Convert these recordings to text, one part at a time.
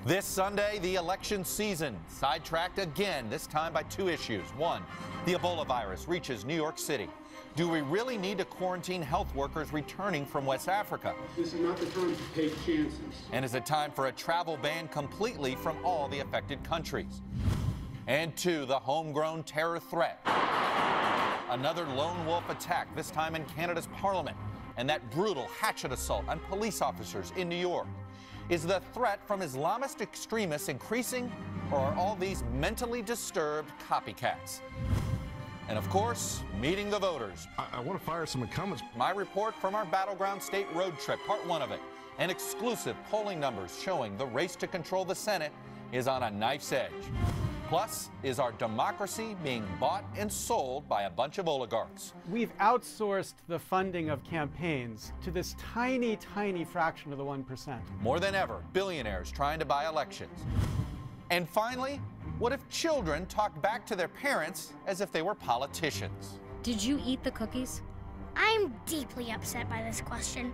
This Sunday, the election season sidetracked again, this time by two issues. One, the Ebola virus reaches New York City. Do we really need to quarantine health workers returning from West Africa? This is not the time to take chances. And is it time for a travel ban completely from all the affected countries? And two, the homegrown terror threat. Another lone wolf attack, this time in Canada's Parliament, and that brutal hatchet assault on police officers in New York. Is the threat from Islamist extremists increasing, or are all these mentally disturbed copycats? And of course, meeting the voters. I want to fire some incumbents. My report from our battleground state road trip, part one of it, and exclusive polling numbers showing the race to control the Senate is on a knife's edge. Plus, is our democracy being bought and sold by a bunch of oligarchs? We've outsourced the funding of campaigns to this tiny, tiny fraction of the 1%. More than ever, billionaires trying to buy elections. And finally, what if children talk back to their parents as if they were politicians? Did you eat the cookies? I'm deeply upset by this question.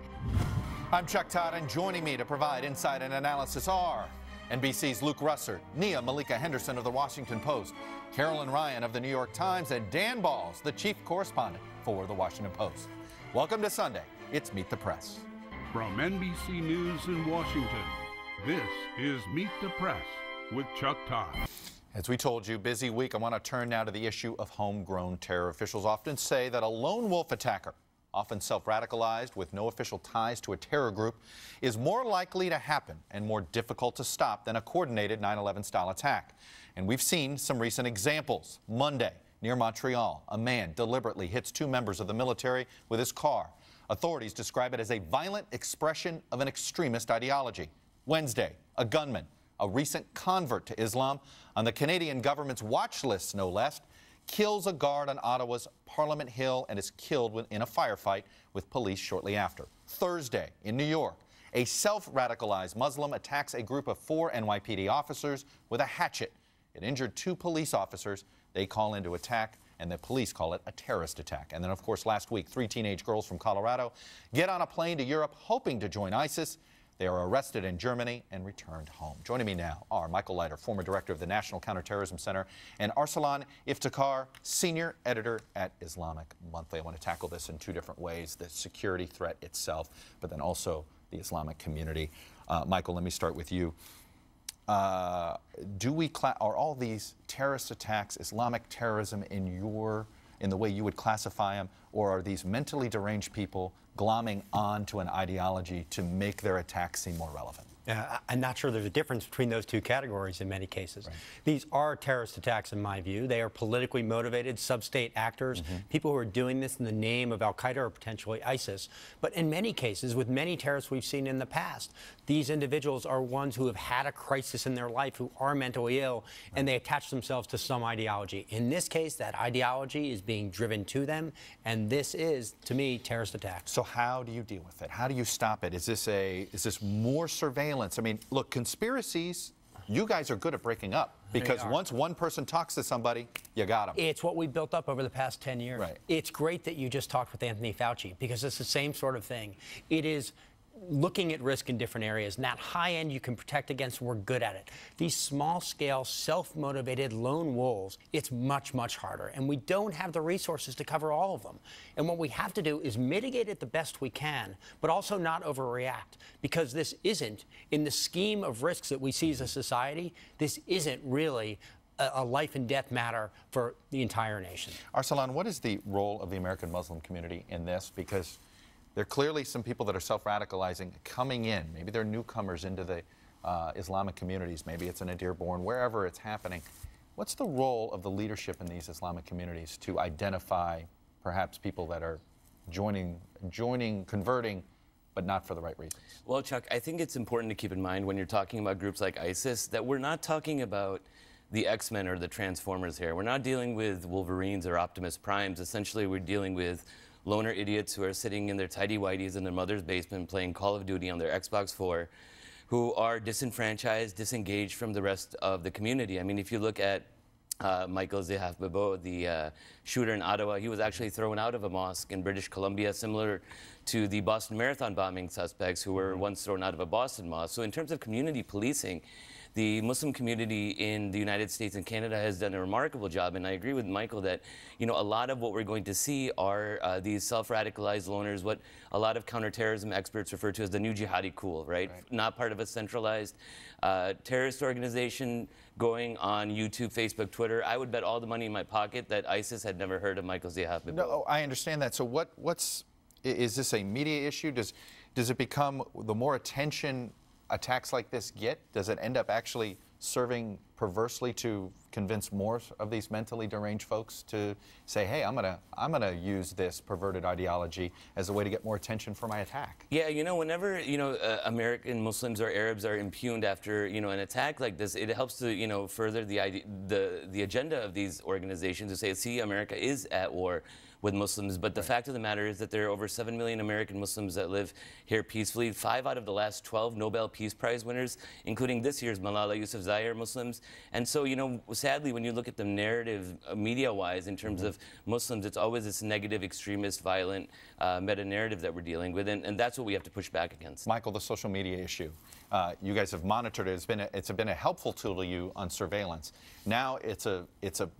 I'm Chuck Todd, and joining me to provide insight and analysis are NBC's Luke Russert, Nia Malika Henderson of The Washington Post, Carolyn Ryan of The New York Times, and Dan Balls, the chief correspondent for The Washington Post. Welcome to Sunday. It's Meet the Press. From NBC News in Washington, this is Meet the Press with Chuck Todd. As we told you, busy week. I want to turn now to the issue of homegrown terror. Officials often say that a lone wolf attacker, often self-radicalized with no official ties to a terror group, is more likely to happen and more difficult to stop than a coordinated 9/11 style attack. And we've seen some recent examples. Monday, near Montreal, a man deliberately hits two members of the military with his car. Authorities describe it as a violent expression of an extremist ideology. Wednesday, a gunman, a recent convert to Islam, on the Canadian government's watch list, no less, kills a guard on Ottawa's Parliament Hill and is killed in a firefight with police shortly after. Thursday, in New York, a self-radicalized Muslim attacks a group of 4 NYPD officers with a hatchet. It injured 2 police officers. They call in to attack, and the police call it a terrorist attack. And then, of course, last week, 3 teenage girls from Colorado get on a plane to Europe hoping to join ISIS. They are arrested in Germany and returned home. Joining me now are Michael Leiter, former director of the National Counterterrorism Center, and Arsalan Iftikhar, senior editor at Islamic Monthly. I want to tackle this in 2 different ways, the security threat itself, but then also the Islamic community. Michael, let me start with you. Are all these terrorist attacks Islamic terrorism in the way you would classify them, or are these mentally deranged people glomming on to an ideology to make their attacks seem more relevant? I'm not sure there's a difference between those 2 categories in many cases. Right. These are terrorist attacks in my view. They are politically motivated sub-state actors, people who are doing this in the name of Al-Qaeda or potentially ISIS. But in many cases, with many terrorists we've seen in the past, these individuals are ones who have had a crisis in their life, who are mentally ill, and they attach themselves to some ideology. In this case, that ideology is being driven to them, and this is, to me, terrorist attack. So how do you deal with it? How do you stop it? Is this more surveillance? I mean, look, conspiracies, you guys are good at breaking up, because once one person talks to somebody, you got them. It's what we built up over the past 10 years. Right. It's great that you just talked with Anthony Fauci, because it's the same sort of thing. It is looking at risk in different areas, and that high end you can protect against, we're good at it. These small-scale, self-motivated lone wolves, it's much, much harder, and we don't have the resources to cover all of them. And what we have to do is mitigate it the best we can, but also not overreact, because this isn't, in the scheme of risks that we see as a society, this isn't really a life and death matter for the entire nation. Arsalan, what is the role of the American Muslim community in this? Because there are clearly some people that are self-radicalizing coming in. Maybe they're newcomers into the Islamic communities. Maybe it's in a Dearborn, wherever it's happening. What's the role of the leadership in these Islamic communities to identify perhaps people that are joining, converting, but not for the right reasons? Well, Chuck, I think it's important to keep in mind when you're talking about groups like ISIS that we're not talking about the X-Men or the Transformers here. We're not dealing with Wolverines or Optimus Primes. Essentially, we're dealing with loner idiots who are sitting in their tighty-whities in their mother's basement playing Call of Duty on their Xbox 4, who are disenfranchised, disengaged from the rest of the community. I mean, if you look at Michael Leiter, the shooter in Ottawa, he was actually thrown out of a mosque in British Columbia, similar to the Boston Marathon bombing suspects who were once thrown out of a Boston mosque. So in terms of community policing, the Muslim community in the United States and Canada has done a remarkable job, and I agree with Michael that, you know, a lot of what we're going to see are these self-radicalized loners, what a lot of counterterrorism experts refer to as the new jihadi cool, right? Not part of a centralized terrorist organization going on YouTube, Facebook, Twitter. I would bet all the money in my pocket that ISIS had never heard of Michael Leiter. No, I understand that. So is this a media issue? Does it become, the more attention attacks like this get, does it end up actually serving perversely to convince more of these mentally deranged folks to say, hey, I'm gonna use this perverted ideology as a way to get more attention for my attack? Yeah, you know, whenever, you know, American Muslims or Arabs are impugned after, you know, an attack like this, it helps to, you know, further the agenda of these organizations to say, see, America is at war with Muslims, but the fact of the matter is that there are over 7 million American Muslims that live here peacefully. 5 out of the last 12 Nobel Peace Prize winners, including this year's Malala Yousafzai, are Muslims. And so, you know, sadly, when you look at the narrative media-wise in terms of Muslims, it's always this negative, extremist, violent meta-narrative that we're dealing with, and that's what we have to push back against. Michael, the social media issue. You guys have monitored it. It's been a helpful tool to you on surveillance. Now it's a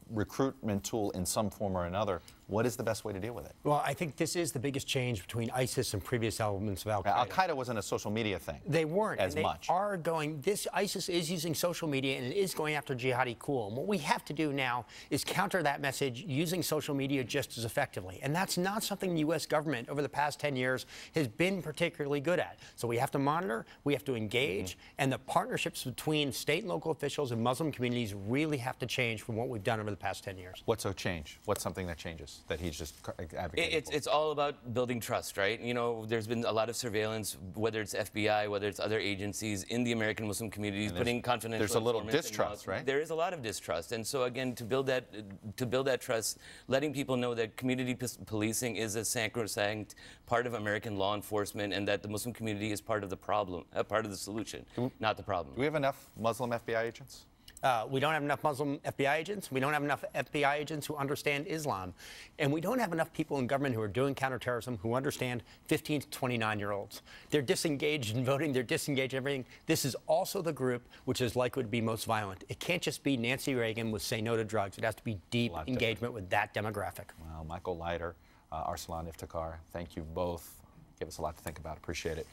recruitment tool in some form or another. What is the best way to deal with it? Well, I think this is the biggest change between ISIS and previous elements of Al-Qaeda. Al-Qaeda wasn't a social media thing. They weren't. As much. ISIS is using social media and it is going after jihadi cool. And what we have to do now is counter that message using social media just as effectively. And that's not something the U.S. government over the past 10 years has been particularly good at. So we have to monitor, we have to engage, and the partnerships between state and local officials and Muslim communities really have to change from what we've done over the past 10 years. What's a change? What's something that changes that he's just advocating for? It's all about building trust, right? You know, there's been a lot of surveillance, whether it's FBI, whether it's other agencies in the American Muslim communities, putting confidential. There's a little distrust, right? There is a lot of distrust, and so again, to build that trust, letting people know that community policing is a sacrosanct part of American law enforcement, and that the Muslim community is part of the problem, part of the solution, not the problem. Do we have enough Muslim FBI agents? We don't have enough Muslim FBI agents. We don't have enough FBI agents who understand Islam. And we don't have enough people in government who are doing counterterrorism who understand 15 to 29-year-olds. They're disengaged in voting. They're disengaged in everything. This is also the group which is likely to be most violent. It can't just be Nancy Reagan with say no to drugs. It has to be deep engagement with that demographic. Well, Michael Leiter, Arsalan Iftikhar, thank you both. Give us a lot to think about. Appreciate it.